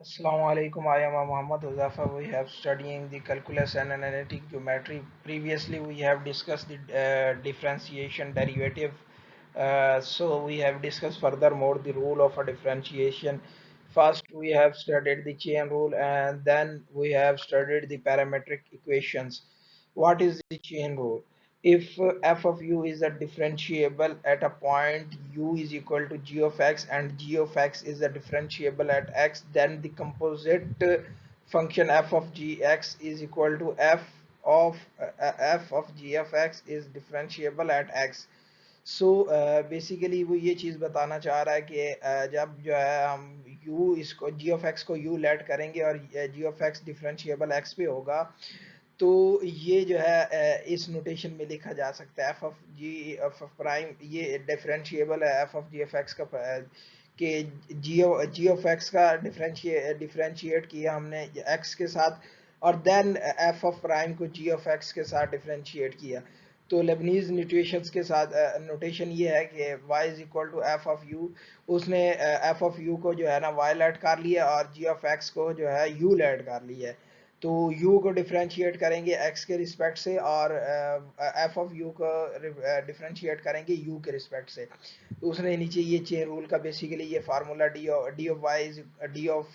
Assalamu alaikum. I am Muhammad Huzafa. We have studying the calculus and analytic geometry. Previously, we have discussed the differentiation derivative. So we have discussed furthermore the rule of a differentiation. First, we have studied the chain rule, and then we have studied the parametric equations. What is the chain rule? If f of u is a differentiable at a point u is equal to g of x and g of x is a differentiable at x, then the composite function f of gx is equal to f of g of x is differentiable at x. So basically वो ये चीज़ बताना चाह रहा है कि जब जो है हम u इसको g ऑफ x को u लेट करेंगे और g of x differentiable x पे होगा, तो ये जो है इस नोटेशन में लिखा जा सकता है f of g f of prime, ये डिफरेंशिएबल है f of g f x का के जी ऑफ एक्स का डिफरेंशिएट किया हमने एक्स के साथ, और देन एफ ऑफ प्राइम को जी ऑफ एक्स के साथ डिफरेंशिएट किया। तो लेबनीज नोटेशंस के साथ नोटेशन ये है कि y is equal to f of u, उसने एफ ऑफ यू को जो है ना y लेट कर लिया और जी ऑफ एक्स को जो है u लेट कर लिया है। तो u को डिफरेंशिएट करेंगे x के रिस्पेक्ट से और f ऑफ u को डिफरेंशिएट करेंगे u के रिस्पेक्ट से। तो उसने नीचे ये चेन रूल का बेसिकली ये formula d of y is d of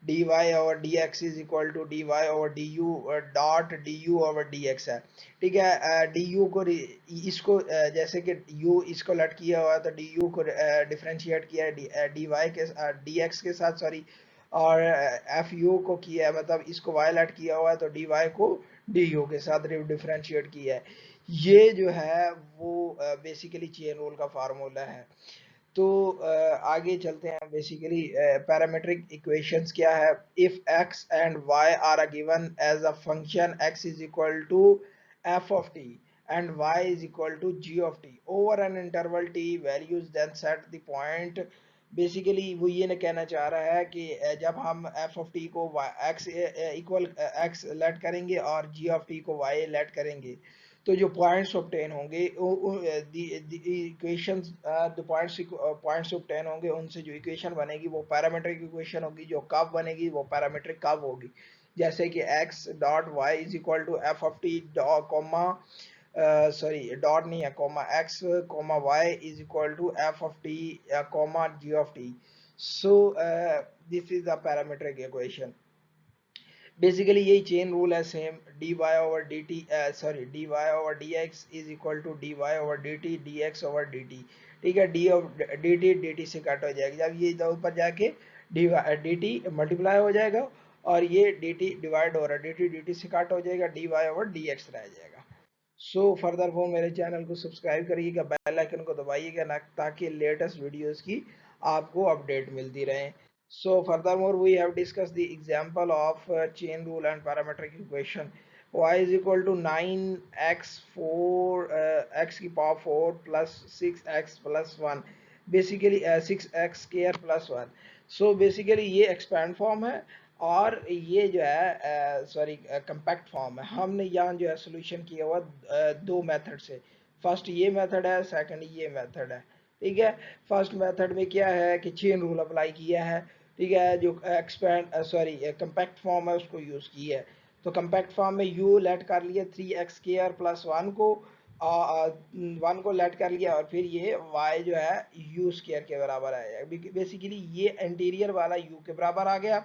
d y over d x is equal to d y over d u dot d u over d x है। ठीक है, डी यू को इसको जैसे कि u इसको लट किया हुआ है तो डी यू को डिफरेंशिएट किया है डी वाई के डी एक्स के साथ, सॉरी, और एफ यू को किया है, मतलब इसको वाई लेट किया हुआ है तो डी वाई को डी यू के साथ डिफरेंशिएट किया है। ये जो है वो बेसिकली चेन रूल का फार्मूला है। तो आगे चलते हैं। बेसिकली पैरामीट्रिक इक्वेशंस क्या है? If x and y are given as a function x is equal to f of t and y is equal to g of t over an interval t values, then set the point। Basically वो ये न कहना चाह रहा है कि जब हम f of t को x इक्वल x लेट करेंगे और g of t को y लेट करेंगे, तो जो पॉइंट्स ऑब्टेन होंगे इक्वेशंस द पॉइंट्स ऑब्टेन होंगे उनसे जो इक्वेशन बनेगी वो पैरामीट्रिक इक्वेशन होगी, जो कब बनेगी वो पैरामीट्रिक कब होगी। जैसे कि x dot y is equal to f of t comma, sorry dot नहीं है, comma x comma y is equal to f of t comma g of t. So this is the parametric equation. Basically यही chain rule है same, d y over d t, sorry d y over d x is equal to d y over d t d x over t. ठीक है, d T से cut हो जाएगी जब ये ऊपर जाके डी टी मल्टीप्लाई हो जाएगा और ये डी टी डिवाइड हो रहा है, डी टी से कट हो जाएगा, d y over d x रह जाएगा। सो फर्दर फोन मेरे चैनल को सब्सक्राइब करिएगा, बेल आइकन को दबाइएगा ना, ताकि लेटेस्ट वीडियोस की आपको अपडेट मिलती रहे। So furthermore, we have discussed the example of chain rule and parametric equation. Y is equal to 9x 4 x की power 4 plus 6x plus 1, basically 6x square plus 1। So basically ये expand form है और ये जो है sorry compact form है। हमने यहाँ जो है सोल्यूशन किया हुआ दो मेथड से, फर्स्ट ये मेथड है, सेकंड ये मेथड है। ठीक है, फर्स्ट मेथड में क्या है कि चेन रूल अप्लाई किया है। ठीक है, जो एक्सपैंड सॉरी कंपैक्ट फॉर्म है उसको यूज किया है। तो कंपैक्ट फॉर्म में u लेट कर लिया 3x स्क्वायर प्लस 1 को, 1 को लेट कर लिया और फिर ये y जो है u स्क्वायर के बराबर आया। बेसिकली ये इंटीरियर वाला u के बराबर आ गया,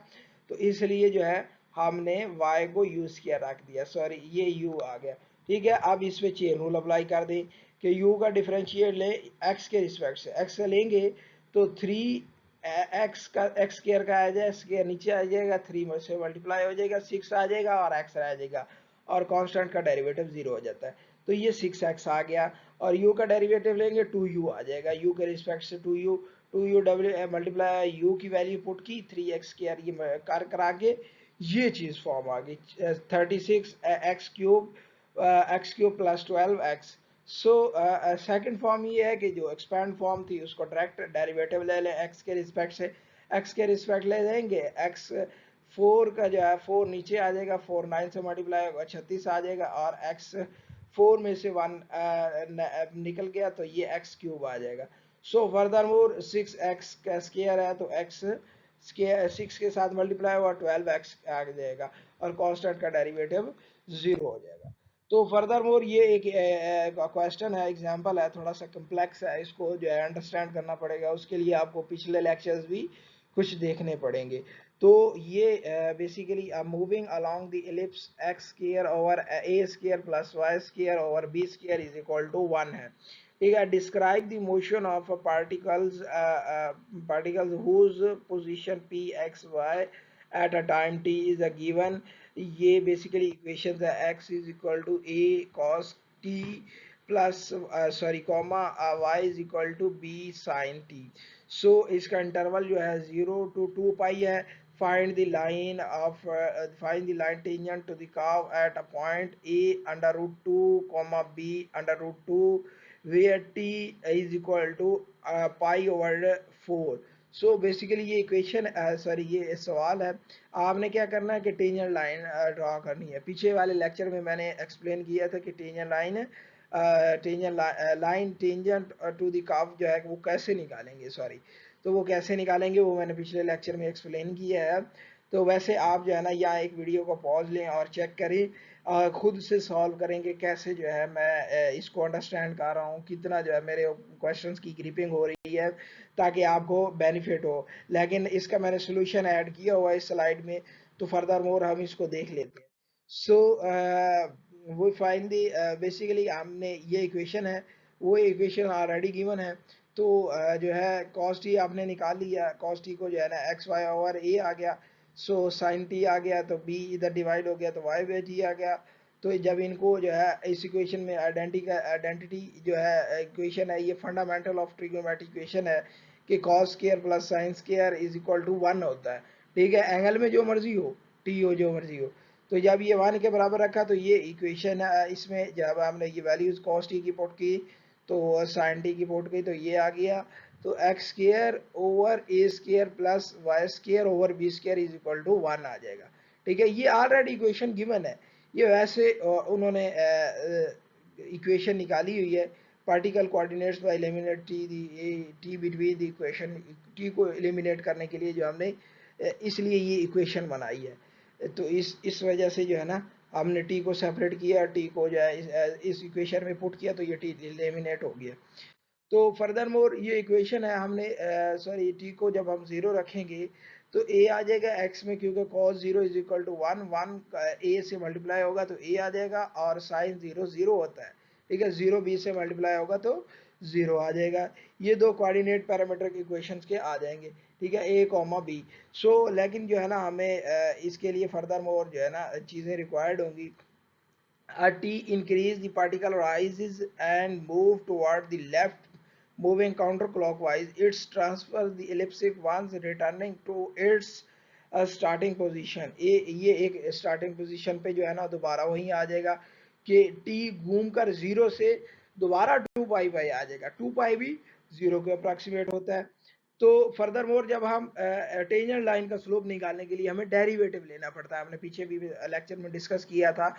तो इसलिए जो है हमने y को u स्क्वायर रख दिया, सॉरी ये u आ गया। ठीक है, अब इस पे चेन रूल अप्लाई कर दें कि u का डिफरेंशिएट ले x के रिस्पेक्ट से, x से लेंगे तो 3 एक्स का एक्स स्क्वायर का आ जाए, स्क्वायर नीचे आ जाएगा, 3 में से मल्टीप्लाई हो जाएगा, 6 आ जाएगा और x रह जाएगा और कांस्टेंट का डेरिवेटिव 0 हो जाता है। तो ये 6x आ गया और u का डेरिवेटिव लेंगे 2u आ जाएगा, u के रिस्पेक्ट से 2u डब्ल्यू मल्टीप्लाई u की वैल्यू पुट की 3x स्क्वायर ये कर करा के ये चीज फॉर्म आ गई 36 x cube plus 12x। So second form ये है कि जो एक्सपैंड फॉर्म थी उसको डायरेक्ट डेरिवेटिव ले लें x के रिस्पेक्ट से, x के रिस्पेक्ट ले लेंगे, x 4 का जो है 4 नीचे आ जाएगा, 4 9 से मल्टीप्लाई होगा 36 आ जाएगा और x 4 में से 1 निकल गया तो ये x क्यूब आ जाएगा। सो फर्दर मोर 6x का स्क्वायर है तो x 6 के साथ मल्टीप्लाई हुआ 12x आ जाएगा और कांस्टेंट का डेरिवेटिव 0 हो जाएगा। तो फर्दर मोर ये एक क्वेश्चन है, एग्जांपल है, थोड़ा सा कम्प्लेक्स है, इसको जो है अंडरस्टैंड करना पड़ेगा, उसके लिए आपको पिछले लेक्चर्स भी कुछ देखने पड़ेंगे। तो ये basically moving along the ellipse x square over a square plus y square over b square is equal to 1 है, ठीक है। Describe the motion of particles whose position P x y at a time t is a given. ये basically equation है, x is equal to a cos t plus sorry comma y is equal to b sin t. So इसका interval जो है 0 to 2 पाई है। find the line of find the line tangent to the curve at a point a under root 2 comma b under root 2 where t is equal to pi over 4। So basically ये equation sorry ये सवाल है, आपने क्या करना है कि tangent line draw करनी है। पीछे वाले लेक्चर में मैंने एक्सप्लेन किया था कि tangent line tangent to the curve जो है वो कैसे निकालेंगे, सॉरी, तो वो कैसे निकालेंगे वो मैंने पिछले लेक्चर में एक्सप्लेन किया है। तो वैसे आप जो है ना यहाँ एक वीडियो को पॉज लें और चेक करें, खुद से सॉल्व करेंगे कैसे जो है मैं इसको अंडरस्टैंड कर रहा हूँ, कितना जो है मेरे क्वेश्चंस की ग्रिपिंग हो रही है, ताकि आपको बेनिफिट हो। लेकिन इसका मैंने सोल्यूशन ऐड किया हुआ है इस स्लाइड में, तो फर्दर मोर हम इसको देख लेते हैं। सो वो फाइंड दी बेसिकली हमने ये इक्वेशन है, वो इक्वेशन ऑलरेडी गिवन है। तो जो है कॉस टी आपने निकाल लिया, कॉस टी को जो है ना एक्स वाई ओवर ए आ गया, सो साइन टी आ गया, तो बी इधर डिवाइड हो गया तो वाई बाई टी आ गया। तो जब इनको जो है इस इक्वेशन में आइडेंटिटी जो है इक्वेशन है, ये फंडामेंटल ऑफ ट्रिग्नोमेट्रिक इक्वेशन है कि cos square plus sine square is equal to 1 होता है, ठीक है। एंगल में जो मर्जी हो, टी हो जो मर्जी हो, तो जब ये 1 के बराबर रखा तो ये इक्वेशन है। इसमें जब हमने ये वैल्यूज कॉस टी की पुट की तो साइन टी की पुट की तो ये आ गया, तो x square over a square plus y square over b square is equal to 1 आ जाएगा, ठीक है। ये ऑलरेडी इक्वेशन गिवन है, ये वैसे उन्होंने इक्वेशन निकाली हुई है। Particle coordinates by eliminate t between the equation, t को एलिमिनेट करने के लिए जो हमने इसलिए ये इक्वेशन बनाई है। तो इस वजह से जो है ना हमने टी को सेपरेट किया, टी को जो है इस इक्वेशन में पुट किया तो ये टी एलिमिनेट हो गया। तो फर्दर मोर ये इक्वेशन है, हमने सॉरी टी को जब हम 0 रखेंगे तो a आ जाएगा x में, क्योंकि cos 0 is equal to 1, 1 a से मल्टीप्लाई होगा तो a आ जाएगा, और साइन 0 0 होता है, ठीक है। 0 b से मल्टीप्लाई होगा तो 0 आ जाएगा। ये दो कोऑर्डिनेट पैरामीट्रिक इक्वेशंस के आ जाएंगे, ठीक है, a कॉमा b। सो लेकिन जो है ना हमें इसके लिए फर्दर मोर जो है ना चीज़ें रिक्वायर्ड होंगी। A t increase the particle rises and move toward the left, moving counterclockwise. It transfers the elliptic once returning to its starting position। ये एक starting position पे जो है ना दोबारा वहीं आ जाएगा कि t घूमकर 0 से दोबारा 2 पाई बाई आ जाएगा, 2 पाई भी 0 के अप्रॉक्सीमेट होता है। तो फर्दर मोर जब हम टेंजेंट लाइन का स्लोप निकालने के लिए हमें डेरिवेटिव लेना पड़ता है, हमने पीछे भी लेक्चर में डिस्कस किया था।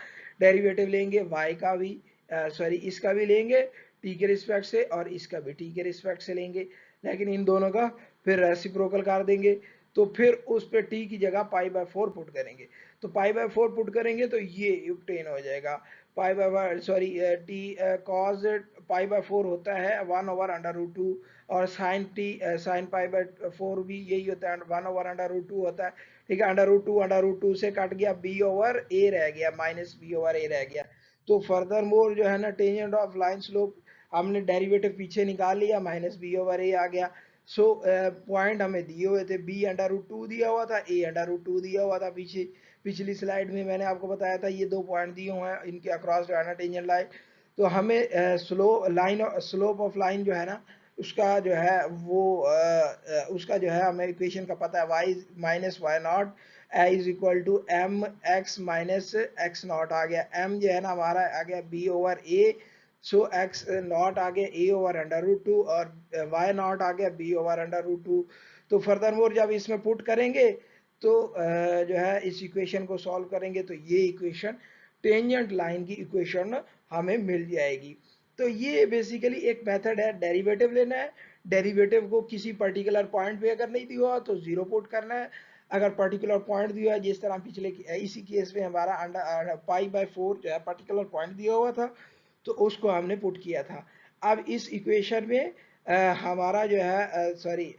डेरिवेटिव लेंगे y का भी, सॉरी इसका भी लेंगे t के रिस्पेक्ट से, और इसका भी t के रिस्पेक्ट से लेंगे, लेकिन इन दोनों का फिर रेसिप्रोकल कर देंगे। तो फिर उस पे t की जगह पाई बाय 4 पुट करेंगे, तो पाई बाय 4 पुट करेंगे तो ये ऑब्टेन हो जाएगा। Pi by sorry t cos pi by 4 होता है 1 ओवर अंडर रूट 2, और sine t sine pi by 4 भी यही होता है, 1 ओवर अंडर रूट 2 होता है, ठीक है। अंडर रूट 2 से कट गया, बी ओवर ए रह गया, माइनस बी ओवर ए रह गया। तो फर्दर मोर जो है ना टेंजेंट ऑफ लाइन स्लोप हमने डेरिवेटिव पीछे निकाल लिया, माइनस बी ओवर ए आ गया। सो पॉइंट हमें दिए हुए थे, बी अंडर रूट 2 दिया हुआ था, ए अंडर रूट 2 दिया हुआ था। पीछे पिछली स्लाइड में मैंने आपको बताया था ये दो पॉइंट दिए हुए हैं, इनके अक्रॉस जो है ना टेंजेंट लाइन। तो हमें स्लोप ऑफ लाइन जो है ना उसका जो है वो उसका जो है हमें इक्वेशन का पता है, y minus y naught is equal to m x minus x naught आ गया। m जो है ना हमारा आ गया b over a, so x naught आ गया a ओवर अंडर रूट 2, और y नॉट आ गया b ओवर अंडर रूट 2। तो फर्दर मोर जब इसमें पुट करेंगे तो जो है इस इक्वेशन को सॉल्व करेंगे तो ये इक्वेशन टेंजेंट लाइन की इक्वेशन हमें मिल जाएगी। तो ये बेसिकली एक मेथड है, डेरिवेटिव लेना है, डेरिवेटिव को किसी पर्टिकुलर पॉइंट पे अगर नहीं दिया हुआ तो 0 पुट करना है, अगर पर्टिकुलर पॉइंट दिया है जिस तरह पिछले इसी केस में हमारा अंडर पाई/4 जो है पर्टिकुलर पॉइंट दिया हुआ था तो उसको हमने पुट किया था। अब इस इक्वेशन में हमारा जो है सॉरी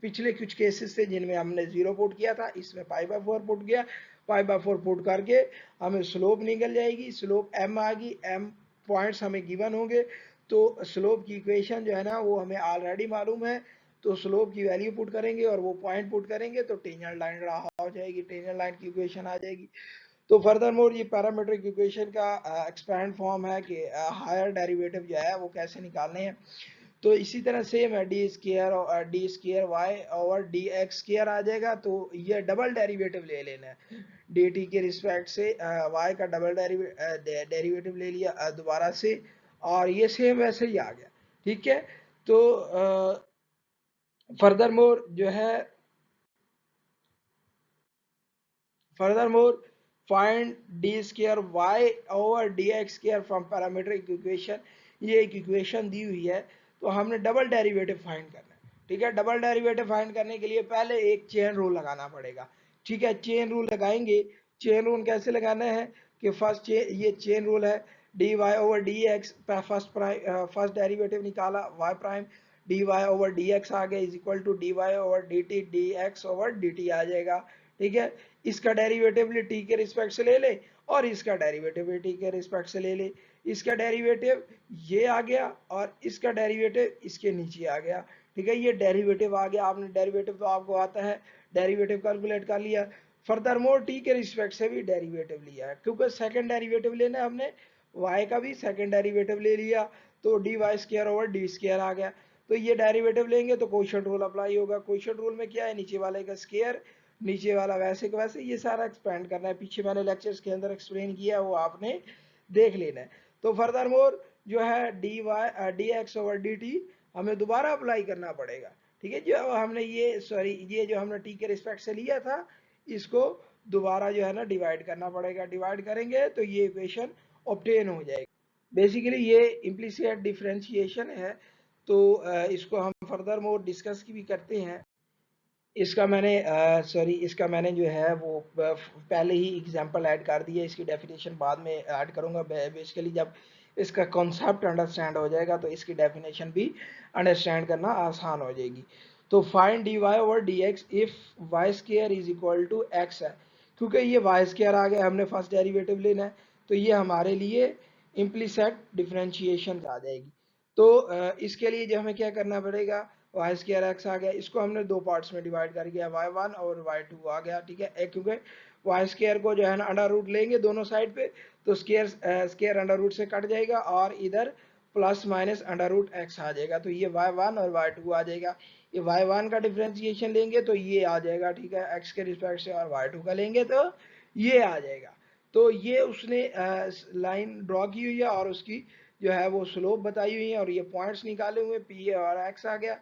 पिछले कुछ केसेस थे जिनमें हमने 0 पुट किया था, इसमें पाई/4 पुट किया, पाई/4 पुट करके हमें स्लोप निकल जाएगी, स्लोप m आ गई, m पॉइंट्स हमें गिवन होंगे, तो स्लोप की इक्वेशन जो है ना वो हमें ऑलरेडी मालूम है, तो स्लोप की वैल्यू पुट करेंगे और वो पॉइंट पुट करेंगे तो टेंजेंट लाइन ड्रा हो जाएगी, टेंजेंट लाइन की इक्वेशन आ जाएगी। तो फर्दर मोर ये पैरामीट्रिक इक्वेशन का एक्सपैंड फॉर्म है कि हायर डेरिवेटिव जो है वो कैसे निकालने हैं। तो इसी तरह सेम है d square y over d x square आ जाएगा, तो ये डबल डेरिवेटिव ले लेना है डी टी के रिस्पेक्ट से, वाई का डबल डेरिवेटिव ले लिया दोबारा से, और ये सेम वैसे ही आ गया। ठीक है, तो फर्दर मोर जो है furthermore find d square y over dx square from parametric equation। ये एक इक्वेशन दी हुई है तो हमने डबल डेरिवेटिव फाइंड करना है। ठीक है, डबल डेरिवेटिव फाइंड करने के लिए पहले एक चेन रूल लगाना पड़ेगा। ठीक है, चेन रूल लगाएंगे। चेन रूल कैसे लगाना है कि फर्स्ट ये चेन रूल है d y over d x, first derivative निकाला y prime, d y over d x आ गया is equal to d y over d t, d x over d t आ जाएगा। ठीक है, इसका डेरिवेटिव भी टी के रिस्पेक्ट से ले ले और इसका डेरिवेटिव भी टी के रिस्पेक्ट से ले ले। इसका डेरिवेटिव ये आ गया और इसका डेरिवेटिव इसके नीचे आ गया। ठीक है, ये डेरिवेटिव आ गया, आपने डेरिवेटिव तो आपको आता है, डेरिवेटिव कैलकुलेट कर लिया। फर्दर मोर टी के रिस्पेक्ट से भी डेरिवेटिव लिया है, क्योंकि सेकंड डेरिवेटिव लेना है हमने, y का भी सेकंड डेरिवेटिव ले लिया, तो d y square over d square आ गया। तो ये डेरिवेटिव लेंगे तो कोएफिशिएंट रूल अप्लाई होगा। कोएफिशिएंट रूल में क्या है, नीचे वाले का स्क्वायर, नीचे वाला वैसे का वैसे, ये सारा एक्सपेंड करना है, पीछे मैंने लेक्चर्स के अंदर एक्सप्लेन किया वो आपने देख लेना है। तो फर्दर मोर जो है D x over d T हमें दोबारा अप्लाई करना पड़ेगा। ठीक है, जो हमने ये जो हमने टी के रिस्पेक्ट से लिया था इसको दोबारा जो है ना डिवाइड करना पड़ेगा, डिवाइड करेंगे तो ये इक्वेशन ऑब्टेन हो जाएगी। बेसिकली ये इम्प्लिसिट डिफरेंशिएशन है, तो इसको हम फर्दर मोर डिस्कस भी करते हैं। इसका मैंने जो है वो पहले ही एग्जांपल ऐड कर दिया, इसकी डेफिनेशन बाद में ऐड करूंगा। बेसिकली जब इसका कॉन्सेप्ट अंडरस्टैंड हो जाएगा तो इसकी डेफिनेशन भी अंडरस्टैंड करना आसान हो जाएगी। तो find d y over d x if y square is equal to x है, क्योंकि ये वाई स्क्वायर आ गया, हमने फर्स्ट डेरिवेटिव लेना है, तो ये हमारे लिए इम्प्लिसिट डिफरेंशिएशन आ जाएगी। तो इसके लिए जो हमें क्या करना पड़ेगा, वाई स्क्वायर एक्स आ गया, इसको हमने दो पार्ट्स में डिवाइड कर दिया, y1 और y2 आ गया। ठीक है, क्योंकि वाई स्क्वायर को जो है ना अंडर रूट लेंगे दोनों साइड पे, तो स्क्वायर अंडर रूट से कट जाएगा और इधर plus minus under root x आ जाएगा, तो ये y1 और y2 आ जाएगा। ये y1 का डिफरेंशिएशन लेंगे तो ये आ जाएगा, ठीक है, x के रिस्पेक्ट से, और y2 का लेंगे तो ये आ जाएगा। तो ये उसने लाइन ड्रॉ की हुई है और उसकी जो है वो स्लोप बताई हुई है और ये पॉइंट्स निकाले हुए पी और एक्स आ गया।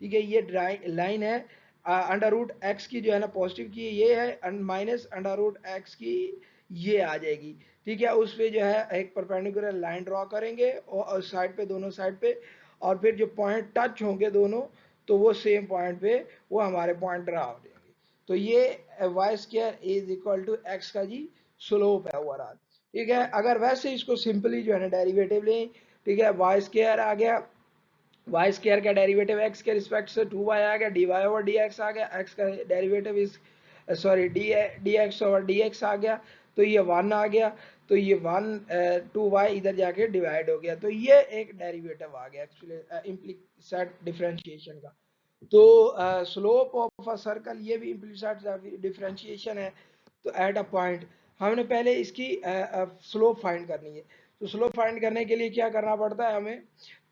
ठीक है, ये लाइन है अंडर रूट एक्स की जो है ना पॉजिटिव की ये है, माइनस अंडर रूट एक्स की ये आ जाएगी। ठीक है, उस पे जो है एक परपेंडिकुलर लाइन ड्रॉ करेंगे और साइड पे, दोनों साइड पे, और फिर जो पॉइंट टच होंगे दोनों तो वो सेम पॉइंट पे वो हमारे पॉइंट ड्रॉ हो जाएंगे। तो ये y square is equal to x का जी स्लोप है ओवरऑल। ठीक है, अगर वैसे इसको सिंपली जो है ना डेरिवेटिव लें, ठीक है, वाई स्क्वायर आ गया, वाई स्क्वायर का डेरिवेटिव एक्स के रिस्पेक्ट से 2y आ गया, d y over d x आ गया, एक्स का डेरिवेटिव इस d x over d x आ गया, तो ये 1 आ गया, तो ये 2y इधर जाके डिवाइड हो गया, तो ये एक डेरिवेटिव आ गया एक्चुअली इम्प्लिसिट डिफरेंशिएशन का। तो स्लोप ऑफ अ सर्कल ये भी इम्प्लिसिट डिफरेंशिएशन है। तो एट अ पॉइंट हमने पहले इसकी स्लोप फाइंड करनी है, तो स्लोप फाइंड करने के लिए क्या करना पड़ता है हमें,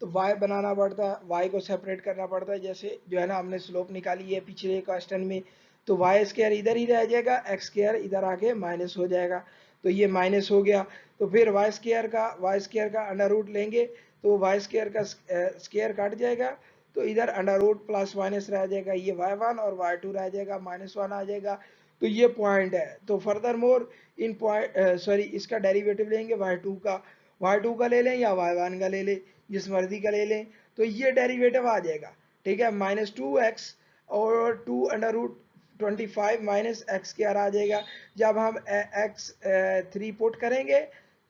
तो y बनाना पड़ता है, y को सेपरेट करना पड़ता है। जैसे जो है ना हमने स्लोप निकाली है पिछले क्वेश्चन में, तो वाई स्क्वायर इधर ही रह जाएगा, एक्स स्क्वायर इधर आके माइनस हो जाएगा, तो ये माइनस हो गया, तो फिर वाई स्क्वायर का अंडर रूट लेंगे तो वाई स्क्वायर का स्क्वायर काट जाएगा, तो इधर अंडर रूट प्लस माइनस रह जाएगा, ये y1 और y2 रह जाएगा, -1 आ जाएगा, तो ये पॉइंट है। तो फर्दर मोर इन पॉइंट इसका डेरिवेटिव लेंगे y2 का ले लें या y1 का ले लें, जिस मर्जी का ले लें, तो ये डेरिवेटिव आ जाएगा, ठीक है, -2x और 2√25 माइनस एक्स स्क्वायर आ जाएगा। जब हम x 3 पुट करेंगे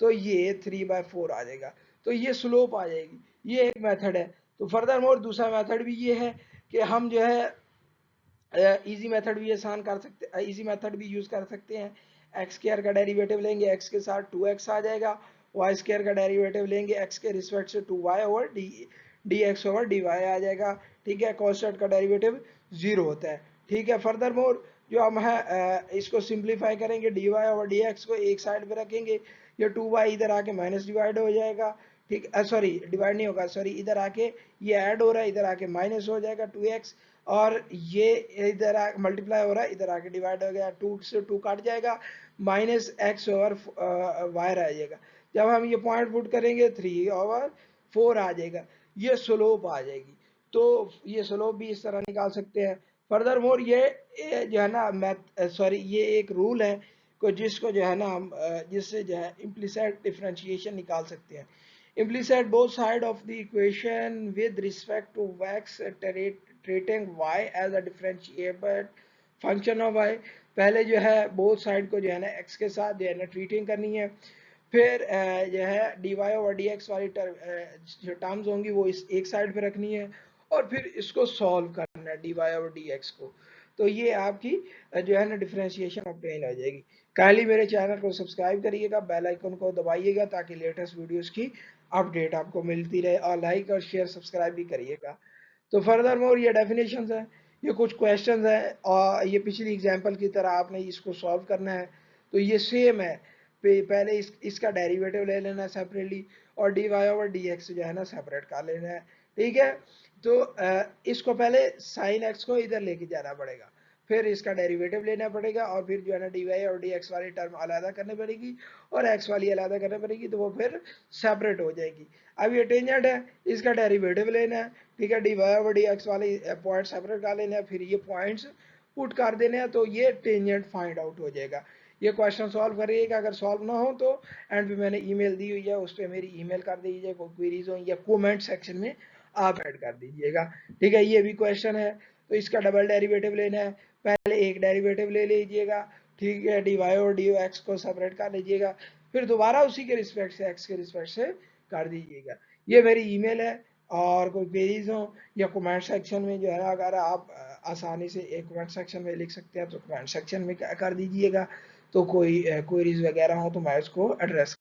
तो ये 3/4 आ जाएगा, तो ये स्लोप आ जाएगी। ये एक मेथड है। तो फर्दर मोर दूसरा मेथड भी ये है कि हम जो है इजी मेथड भी आसान कर सकते, इजी मेथड भी यूज कर सकते हैं। एक्स स्क्वायर का डेरिवेटिव लेंगे, एक्स के साथ 2x आ जाएगा, वाई स्क्वायर का डेरिवेटिव लेंगे एक्स के रिस्पेक्ट से 2y over d x over d y आ जाएगा, ठीक है। कॉन्स्टेंट का डेरिवेटिव 0 होता है, ठीक है। फर्दर मोर जो हम है इसको सिंप्लीफाई करेंगे, d y over d x को एक साइड पे रखेंगे, ये 2y इधर आके माइनस डिवाइड हो जाएगा, ठीक, सॉरी डिवाइड नहीं होगा, सॉरी, इधर आके ये ऐड हो रहा है, इधर आके माइनस हो जाएगा 2x, और ये इधर मल्टीप्लाई हो रहा है, इधर आके डिवाइड हो गया, 2 से 2 काट जाएगा, -x ओवर y रह जाएगा। जब हम ये पॉइंट पुट करेंगे 3/4 आ जाएगा, ये स्लोप आ जाएगी। तो ये स्लोप भी इस तरह निकाल सकते हैं। फर्दर मोर ये जो है ना मैथ, सॉरी, ये एक रूल है को जिसको जो है ना हम जिससे जो है इम्प्लिसिट डिफरेंशिएशन निकाल सकते हैं। Implicate both sides of the equation with respect to x treating y as a differentiable function of y। पहले जो है both side को जो है ना x के साथ जो है ना ट्रीटिंग करनी है, फिर जो है dy ओवर dx वाली जो टर्म्स होंगी वो इस एक साइड पे रखनी है, और फिर इसको सॉल्व करना है dy ओवर dx को। तो ये आपकी जो है ना डिफरेंशिएशन ऑब्टेन हो जाएगी। काइंडली मेरे चैनल को सब्सक्राइब करिएगा, बेल आइकन को दबाइएगा ताकि लेटेस्ट वीडियोस की अपडेट आपको मिलती रहे, और लाइक और शेयर सब्सक्राइब भी करिएगा। तो फर्दर मोर ये डेफिनेशंस है, ये कुछ क्वेश्चंस है, और ये पिछली एग्जांपल की तरह आपने इसको सॉल्व करना है। तो ये सेम है, पहले इसका डेरिवेटिव ले लेना है सेपरेटली, और d y over d x जो है ना सेपरेट कर लेना है, ठीक है। तो इसको पहले साइन एक्स को इधर लेके जाना पड़ेगा, फिर इसका डेरिवेटिव लेना पड़ेगा, और फिर जो है ना डी वाई और डी एक्स वाली टर्म अलग करनी पड़ेगी, और एक्स वाली अलग करनी पड़ेगी, तो वो फिर सेपरेट हो जाएगी। अब ये टेंजेंट है, इसका डेरिवेटिव लेना है, ठीक है, डी वाई और डी एक्स वाले पॉइंट सेपरेट कर लेना है, फिर ये पॉइंट्स पुट कर देने हैं, तो ये टेंजेंट फाइंड आउट हो जाएगा। ये क्वेश्चन सॉल्व करिएगा, अगर सॉल्व ना हो तो एंड पे मैंने ईमेल दी हुई है, उस पर मेरी ईमेल कर दीजिए, कोई क्वेरीज हो या कमेंट सेक्शन में आप ऐड कर दीजिएगा, ठीक है। ये भी क्वेश्चन है, तो इसका डबल डेरिवेटिव लेना है, पहले एक डेरिवेटिव ले लीजिएगा, ठीक है, डी वाई और डी एक्स को सेपरेट कर लीजिएगा, फिर दोबारा उसी के रिस्पेक्ट से एक्स के रिस्पेक्ट से कर दीजिएगा। ये मेरी ईमेल है, और कोई क्वेरीज हो या कमेंट सेक्शन में जो है अगर आप आसानी से एक कमेंट सेक्शन में लिख सकते हैं तो कमेंट सेक्शन में कर दीजिएगा, तो कोई क्वेरीज वगैरह हो तो मैं उसको एड्रेस